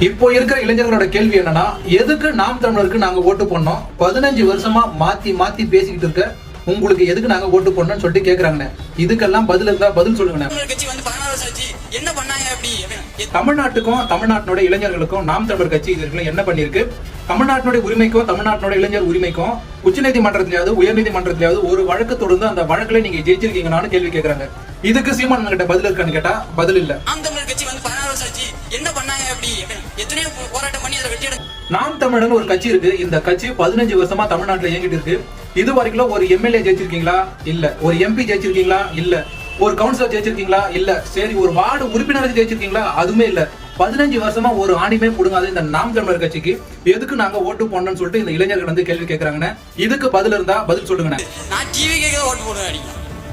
இப்போ இருக்கிற இளைஞர்களோட கேள்வி என்னன்னா, எதுக்கு நாம் தமிழருக்கு நாங்க ஓட்டு போடணும்? 15 வருஷமா மாத்தி மாத்தி பேசிக்கிட்டு இருக்க உங்களுக்கு எதுக்கு நாங்க ஓட்டு போடணும்னு சொல்லிட்டு கேக்குறாங்க. இதுக்கெல்லாம் பதில் இருந்தா பதில் சொல்லுங்க. தமிழ்நாட்டுக்கும் தமிழ்நாட்டினோட இளைஞர்களுக்கும் நாம் தமிழர் கட்சி இதுல என்ன பண்ணிருக்கு? தமிழ்நாட்டினுடைய உரிமைக்கும் தமிழ்நாட்டினோட இளைஞர் உரிமைக்கும் உச்சநீதிமன்றத்திலாவது உயர்நீதிமன்றத்திலாவது ஒரு வழக்கு தொடர்ந்து அந்த வழக்குல நீங்க ஜெயிச்சிருக்கீங்கன்னு கேள்வி கேக்குறாங்க. இதுக்கு சீமான் கிட்ட பதில் இருக்கான்னு கேட்டா பதில் இல்ல. நாம் தமிழன் ஒரு கட்சி இருக்கு. இந்த கட்சி 15 வருஷமா தமிழ்நாட்டுல இயங்கிட்டு இருக்கு. இது வரைக்கும் ஒரு எம்எல்ஏ ஜெயிச்சிருக்கீங்களா? இல்ல. ஒரு எம்பி ஜெயிச்சிருக்கீங்களா? இல்ல. ஒரு கவுன்சிலர் ஜெயிச்சிருக்கீங்களா? இல்ல. சரி, ஒரு வார்டு உறுப்பினர் ஜெயிச்சிருக்கீங்களா? அதுவுமே இல்ல. 15 வருஷமா ஒரு ஆணிமே புடுங்காத இந்த நாம் தமிழர் கட்சிக்கு எதுக்கு நாங்க ஓட்டு போடணும்னு சொல்லிட்டு இந்த இளைஞர்கள் கேள்வி கேட்கறாங்க. இதுக்கு பதில் இருந்தா பதில் சொல்லுங்க. நான் டிவி கேட்க ஓட்டு போடுவேன்.